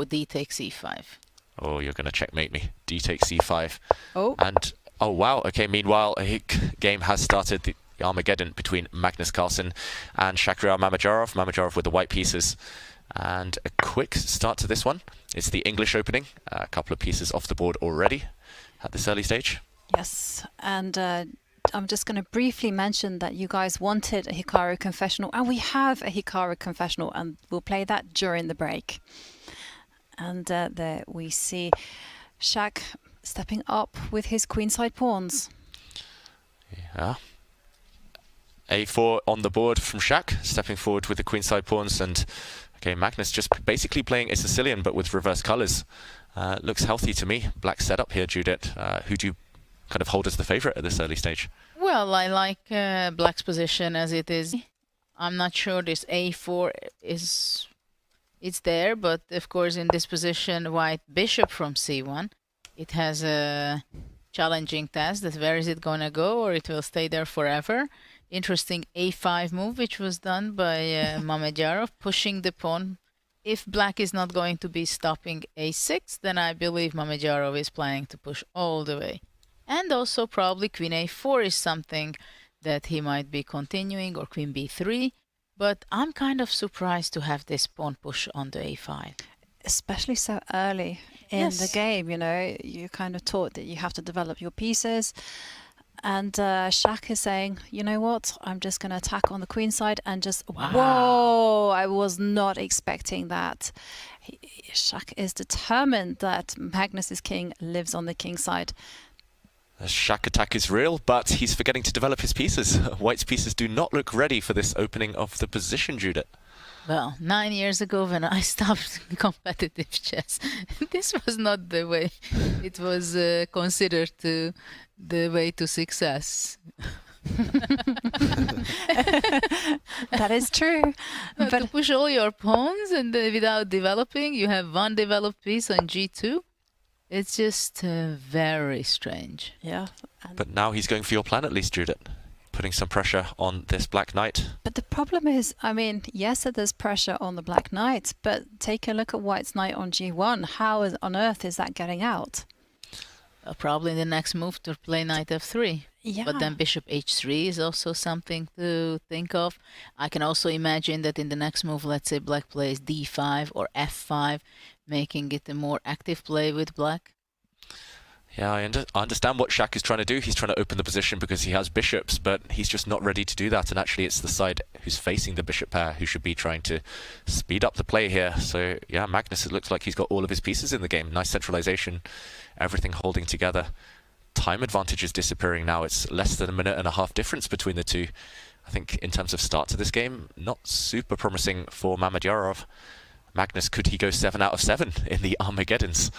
or d takes e5. Oh, you're going to checkmate me. D takes c5. Oh. And, oh wow, okay, meanwhile, a game has started, the Armageddon between Magnus Carlsen and Shakhriyar Mamedyarov. Mamedyarov with the white pieces. And a quick start to this one. It's the English opening. A couple of pieces off the board already at this early stage. Yes, and I'm just going to briefly mention that you guys wanted a Hikaru confessional, and we have a Hikaru confessional, and we'll play that during the break. And there we see Shak stepping up with his queenside pawns. Yeah. A4 on the board from Shak, stepping forward with the queenside pawns. And okay, Magnus just basically playing a Sicilian, but with reverse colours. Looks healthy to me. Black setup here, Judith. Who do you kind of hold as the favourite at this early stage? Well, I like Black's position as it is. I'm not sure this A4 is... It's there, but of course in this position, white bishop from C1. It has a challenging task that where is it going to go, or it will stay there forever. Interesting A5 move, which was done by Mamedyarov, pushing the pawn. If Black is not going to be stopping A6, then I believe Mamedyarov is planning to push all the way. And also probably Queen A4 is something that he might be continuing, or Queen B3. But I'm kind of surprised to have this pawn push on the A5. Especially so early in the game, you know, you're kind of taught that you have to develop your pieces. And Shak is saying, you know what, I'm just going to attack on the queen side and just, whoa, I was not expecting that. Shak is determined that Magnus's king lives on the king side. The Shak attack is real, but he's forgetting to develop his pieces. White's pieces do not look ready for this opening of the position, Judith. Well, 9 years ago when I stopped competitive chess, this was not the way it was considered the way to success. That is true. But to push all your pawns and without developing, you have one developed piece on G2. It's just very strange. Yeah. But now he's going for your plan at least, Judith. Putting some pressure on this black knight. But the problem is, I mean, yes, there's pressure on the black knight, but take a look at white's knight on G1. How on earth is that getting out? Probably the next move to play knight F3. Yeah. But then bishop H3 is also something to think of. I can also imagine that in the next move, let's say black plays D5 or F5, making it a more active play with black. Yeah, I understand what Shak is trying to do. He's trying to open the position because he has bishops, but he's just not ready to do that. And actually, it's the side who's facing the bishop pair who should be trying to speed up the play here. So, yeah, Magnus, it looks like he's got all of his pieces in the game. Nice centralization, everything holding together. Time advantage is disappearing now. It's less than a minute and a half difference between the two. I think in terms of start to this game, not super promising for Mamedyarov. Magnus, could he go 7 out of 7 in the Armageddons?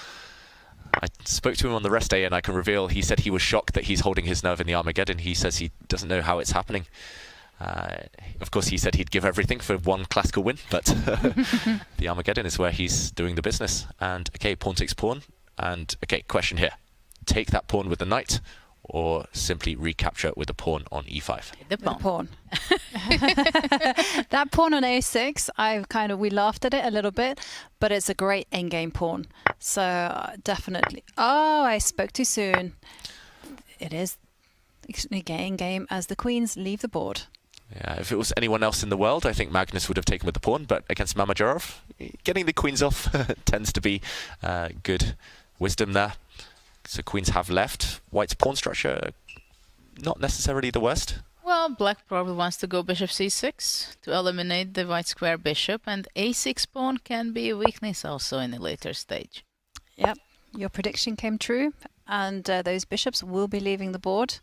I spoke to him on the rest day and I can reveal he said he was shocked that he's holding his nerve in the Armageddon. He says he doesn't know how it's happening. Of course, he said he'd give everything for one classical win, but the Armageddon is where he's doing the business. And, okay, pawn takes pawn. And, okay, question here. Take that pawn with the knight or simply recapture with the pawn on E5? The pawn. That pawn on A6, we laughed at it a little bit, but it's a great endgame pawn. So definitely. Oh, I spoke too soon. It is endgame as the queens leave the board. Yeah, if it was anyone else in the world, I think Magnus would have taken with the pawn, but against Mamedyarov, getting the queens off tends to be good wisdom there. So queens have left. White's pawn structure, not necessarily the worst. Well, black probably wants to go bishop c6 to eliminate the white square bishop, and a6 pawn can be a weakness also in a later stage. Yep, your prediction came true, and those bishops will be leaving the board.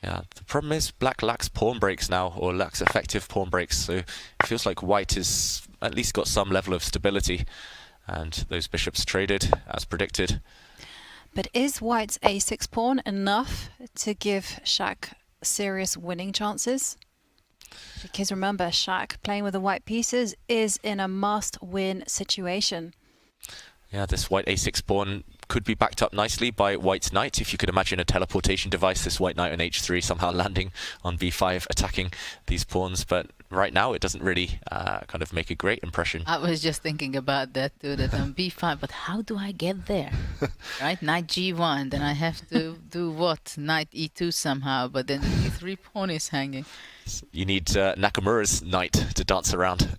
Yeah, the problem is black lacks pawn breaks now, or lacks effective pawn breaks, so it feels like white has at least got some level of stability, and those bishops traded as predicted. But is white's a6 pawn enough to give Shak serious winning chances? Because remember, Shak playing with the white pieces is in a must-win situation. Yeah, this white a6 pawn could be backed up nicely by white's knight. If you could imagine a teleportation device, this white knight on h3 somehow landing on b5, attacking these pawns. But right now, it doesn't really kind of make a great impression. I was just thinking about that too, that on b5, but how do I get there? Right? Knight g1, then I have to do what? Knight e2 somehow, but then the e3 pawn is hanging. You need Nakamura's knight to dance around.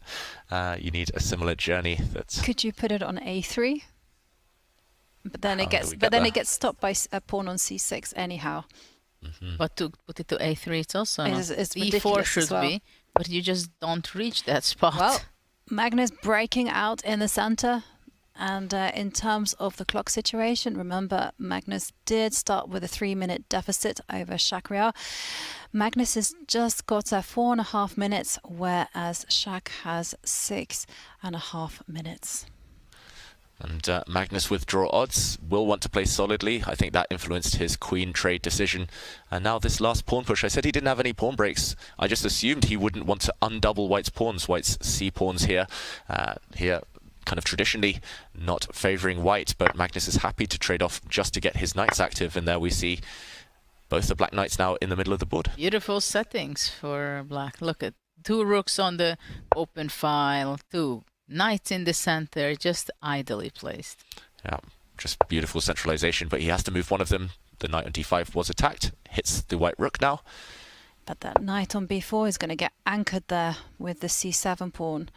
You need a similar journey. Could you put it on a3? But then How it do gets we get then there? it gets stopped by a pawn on c6 anyhow. But to put it to a3, it's also not. It's e4 ridiculous should as well. be, but you just don't reach that spot. Well, Magnus breaking out in the center. And in terms of the clock situation, remember, Magnus did start with a 3-minute deficit over Shakhriyar. Magnus has just got 4.5 minutes, whereas Shak has 6.5 minutes. And Magnus with draw odds will want to play solidly. I think that influenced his queen trade decision. And now this last pawn push. I said he didn't have any pawn breaks. I just assumed he wouldn't want to undouble White's pawns. White's c pawns here. Here, kind of traditionally not favouring White, but Magnus is happy to trade off just to get his knights active. And there we see both the black knights now in the middle of the board. Beautiful settings for black. Look at 2 rooks on the open file, 2 knights in the center, just ideally placed. Yeah, just beautiful centralization, but he has to move one of them. The knight on d5 was attacked, hits the white rook now. But that knight on b4 is going to get anchored there with the c7 pawn.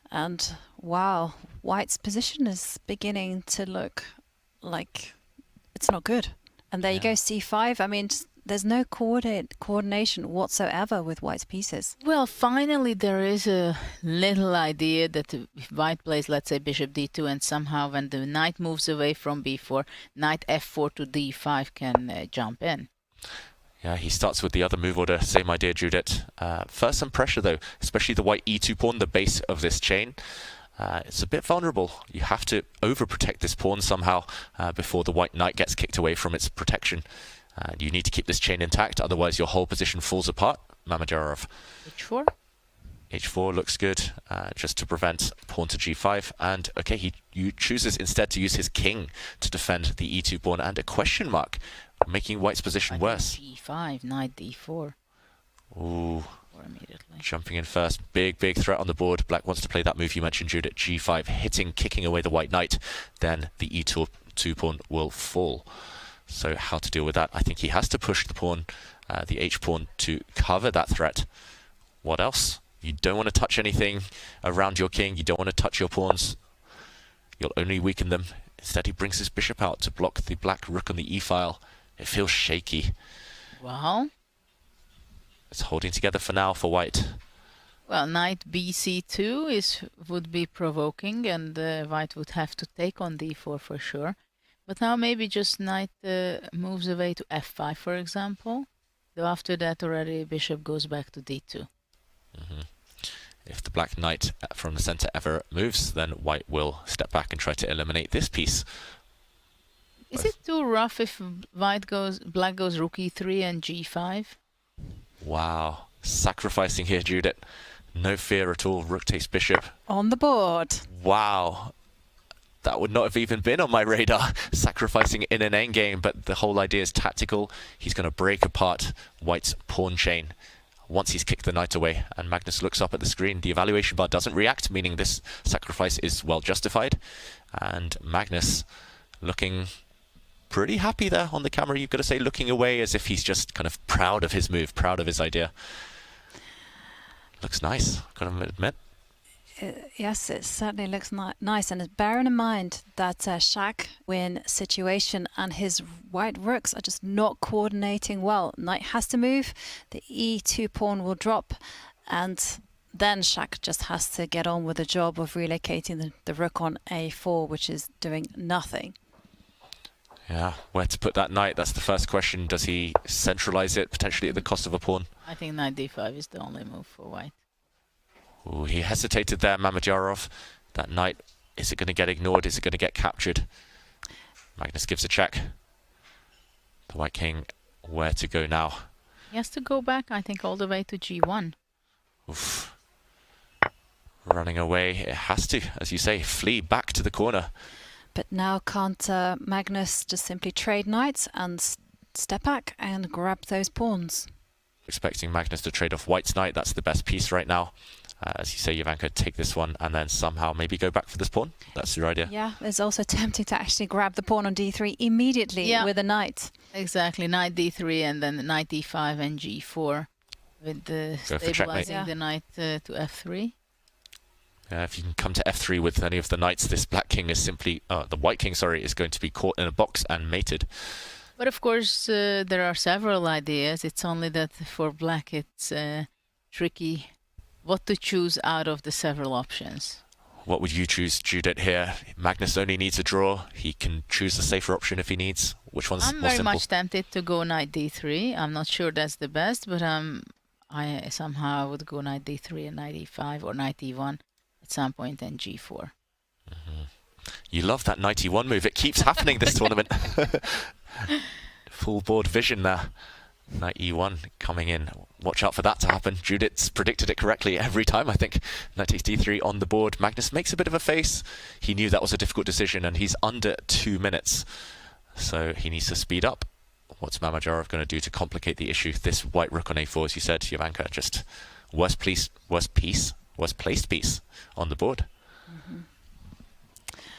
And wow, White's position is beginning to look like it's not good. And there you go, c5. I mean, there's no coordination whatsoever with White's pieces. Well, finally there is a little idea that if White plays, let's say, bishop d2, and somehow when the knight moves away from b4, knight f4 to d5 can jump in. Yeah, he starts with the other move order. Same idea, Judith. First some pressure though, especially the white e2 pawn, the base of this chain. It's a bit vulnerable. You have to overprotect this pawn somehow before the white knight gets kicked away from its protection. You need to keep this chain intact, otherwise your whole position falls apart. Mamedyarov. h4? h4 looks good, just to prevent pawn to g5. And okay, he chooses instead to use his king to defend the e2 pawn, and a question mark, making White's position worse. g5, knight d4. Ooh, Immediately. jumping in first. Big threat on the board. Black wants to play that move you mentioned, Judith, g5, kicking away the white knight. Then the e2 pawn will fall. So how to deal with that? I think he has to push the pawn, the h pawn, to cover that threat. What else? You don't want to touch anything around your king. You don't want to touch your pawns. You'll only weaken them. Instead, he brings his bishop out to block the black rook on the e-file. It feels shaky. Well, It's holding together for now for White. well, knight bc2 would be provoking, and White would have to take on d4 for sure. But now maybe just knight moves away to f5, for example. Though after that already bishop goes back to d2. If the black knight from the center ever moves, then White will step back and try to eliminate this piece. Is it too rough if black goes rook e3 and g5? Wow. Sacrificing here, Judith. No fear at all. Rook takes bishop. On the board. Wow. That would not have even been on my radar, sacrificing in an endgame, but the whole idea is tactical. He's going to break apart White's pawn chain once he's kicked the knight away. And Magnus looks up at the screen. The evaluation bar doesn't react, meaning this sacrifice is well justified. And Magnus looking pretty happy there on the camera, you've got to say, looking away as if he's just kind of proud of his move, proud of his idea. Looks nice, gotta admit. Yes, it certainly looks nice. And bearing in mind that Shak win situation and his white rooks are just not coordinating well. Knight has to move, the e2 pawn will drop, and then Shak just has to get on with the job of relocating the rook on a4, which is doing nothing. Yeah, where to put that knight? That's the first question. Does he centralize it, potentially at the cost of a pawn? I think knight d5 is the only move for White. Ooh, he hesitated there, Mamedyarov. That knight, is it going to get ignored? Is it going to get captured? Magnus gives a check. The White King, where to go now? He has to go back, I think, all the way to g1. Oof. Running away, it has to, as you say, flee back to the corner. But now can't Magnus just simply trade knights and step back and grab those pawns? Expecting Magnus to trade off white's knight. That's the best piece right now. As you say, Jovanka, take this one and then somehow maybe go back for this pawn. That's your idea. Yeah, it's also tempting to actually grab the pawn on d3 immediately with a knight. Exactly, knight d3 and then knight d5 and g4 with the stabilizing the knight to f3. If you can come to f3 with any of the knights, this black king is simply, the white king, sorry, is going to be caught in a box and mated. But of course, there are several ideas. It's only that for black it's tricky what to choose out of the several options. What would you choose, Judith, here? Magnus only needs a draw. He can choose the safer option if he needs. Which one's more simple? I'm very much tempted to go knight d3. I'm not sure that's the best, but I somehow would go knight d3 and knight e5 or knight e1 at some point and g4. You love that knight e1 move. It keeps happening this tournament. Full board vision there. Knight e1 coming in. Watch out for that to happen. Judith's predicted it correctly every time, I think. Knight takes d3 on the board. Magnus makes a bit of a face. He knew that was a difficult decision, and he's under 2 minutes. So he needs to speed up. What's Mamedyarov going to do to complicate the issue? This white rook on a4, as you said, Jovanka, just worst placed piece on the board.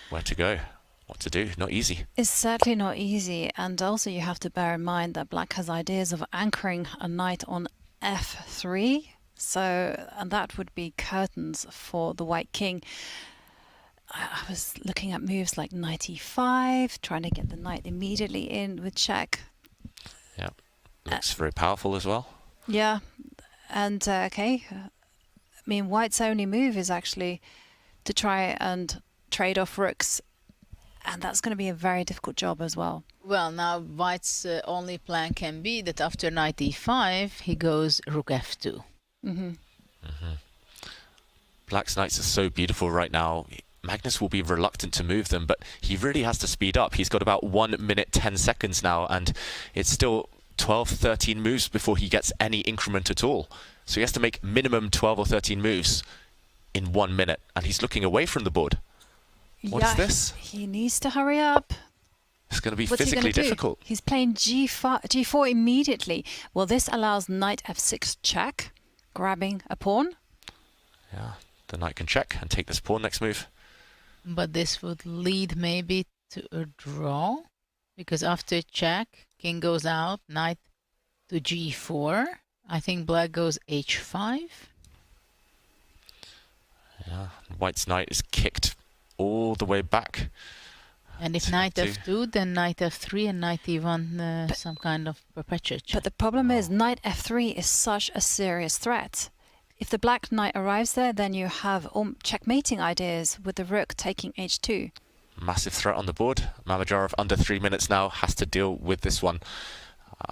Where to go? What to do? Not easy. It's certainly not easy, and also you have to bear in mind that black has ideas of anchoring a knight on f3, and that would be curtains for the white king. I was looking at moves like knight e5, trying to get the knight immediately in with check. Yeah, looks very powerful as well. Yeah, and okay, I mean, white's only move is actually to try and trade off rooks, and that's going to be a very difficult job as well. Well, now white's only plan can be that after knight e5 he goes rook f2. Black's knights are so beautiful right now. Magnus will be reluctant to move them, but he really has to speed up. He's got about 1 minute 10 seconds now, and it's still 12, 13 moves before he gets any increment at all. So he has to make minimum 12 or 13 moves in 1 minute, and he's looking away from the board. What is this? He needs to hurry up. It's going to be physically difficult. He's playing g4 immediately. Well, this allows knight f6 check, grabbing a pawn. Yeah, the knight can check and take this pawn next move. But this would lead maybe to a draw, because after check, king goes out, knight to g4. I think black goes h5. Yeah, white's knight is kicked all the way back. And if knight f2, then knight f3 and knight e1, some kind of perpetuate check. But the problem is knight f3 is such a serious threat. If the black knight arrives there, then you have checkmating ideas with the rook taking h2. Massive threat on the board. Mamedyarov under 3 minutes now, has to deal with this one.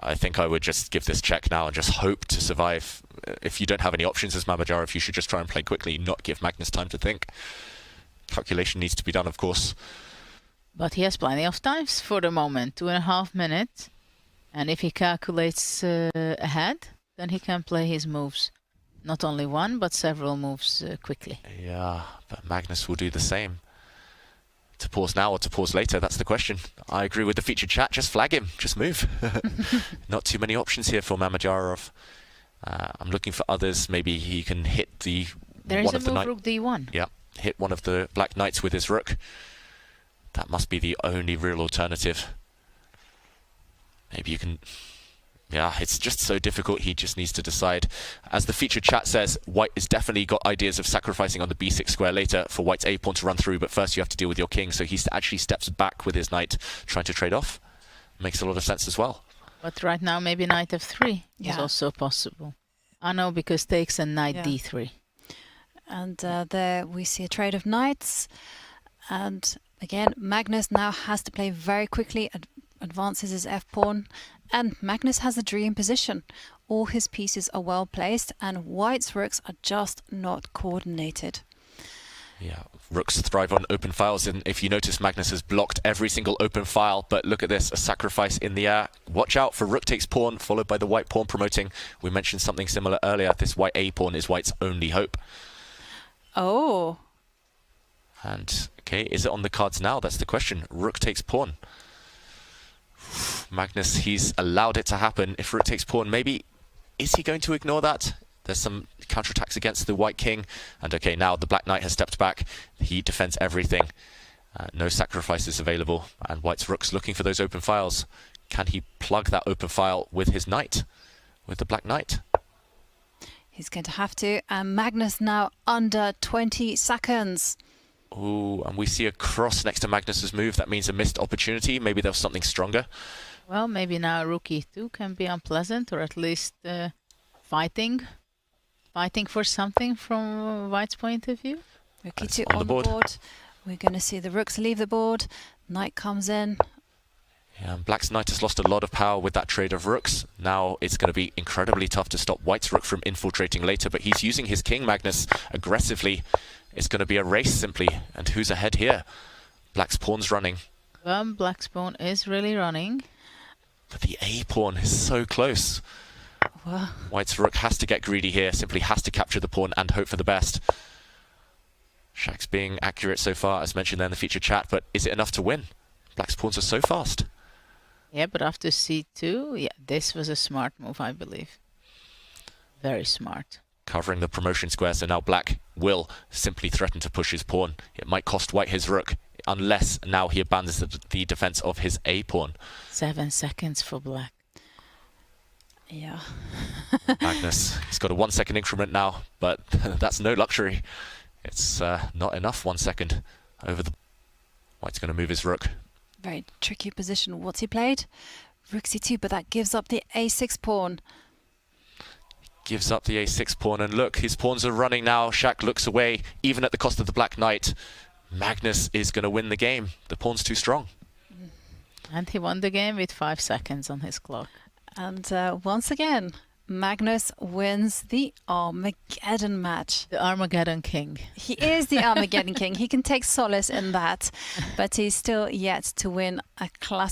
I think I would just give this check now and just hope to survive. If you don't have any options as Mamedyarov, you should just try and play quickly, not give Magnus time to think. Calculation needs to be done, of course. But he has plenty of times for the moment, 2.5 minutes. And if he calculates ahead, then he can play his moves. Not only one, but several moves quickly. Yeah, but Magnus will do the same. To pause now or to pause later, that's the question. I agree with the featured chat, just flag him, just move. Not too many options here for Mamedyarov. I'm looking for others, maybe he can hit the... There is a move, rook d1. Yeah, hit one of the black knights with his rook. That must be the only real alternative. Maybe you can... Yeah, it's just so difficult. He just needs to decide. As the featured chat says, white has definitely got ideas of sacrificing on the b6 square later for white's a pawn to run through, but first you have to deal with your king, so he actually steps back with his knight, trying to trade off. Makes a lot of sense as well. But right now, maybe knight f3 is also possible. I know, because takes a knight d3. And there we see a trade of knights. And again, Magnus now has to play very quickly, advances his f-pawn. And Magnus has a dream position. All his pieces are well placed, and white's rooks are just not coordinated. Yeah, rooks thrive on open files, and if you notice, Magnus has blocked every single open file, but look at this, a sacrifice in the air. Watch out for rook takes pawn, followed by the white pawn promoting. We mentioned something similar earlier. This white a pawn is white's only hope. Oh. And, okay, is it on the cards now? That's the question. Rook takes pawn. Magnus, he's allowed it to happen. If rook takes pawn, maybe Is he going to ignore that? There's some counterattacks against the white king. And okay, now the black knight has stepped back. He defends everything. No sacrifices available. And white's rook's looking for those open files. Can he plug that open file with his knight? With the black knight? He's going to have to. And Magnus now under 20 seconds. Ooh, and we see a cross next to Magnus's move. That means a missed opportunity. Maybe there was something stronger. Well, maybe now rook e2 can be unpleasant, or at least fighting for something from white's point of view. Rook e2 on the board. We're going to see the rooks leave the board. Knight comes in. Yeah, and black's knight has lost a lot of power with that trade of rooks. Now it's going to be incredibly tough to stop white's rook from infiltrating later, but he's using his king, Magnus, aggressively. It's going to be a race, simply. And who's ahead here? Black's pawn's running. Well, black's pawn is really running. But the A pawn is so close. Well, White's rook has to get greedy here, simply has to capture the pawn and hope for the best. Shak's being accurate so far, as mentioned there in the featured chat, but is it enough to win? Black's pawns are so fast. Yeah, but after c2, yeah, this was a smart move, I believe. Very smart. Covering the promotion square, so now black will simply threaten to push his pawn. It might cost white his rook, unless now he abandons the defense of his A pawn. 7 seconds for black. yeah. Magnus, he's got a 1 second increment now, but that's no luxury. It's not enough 1 second over the... White's going to move his rook. Very tricky position. What's he played? Rook c2, but that gives up the a6 pawn. Gives up the a6 pawn, and look, his pawns are running now. Shak looks away, even at the cost of the black knight. Magnus is going to win the game. The pawn's too strong. And he won the game with 5 seconds on his clock. And once again, Magnus wins the Armageddon match. The Armageddon King. He is the Armageddon King. He can take solace in that, but he's still yet to win a classic.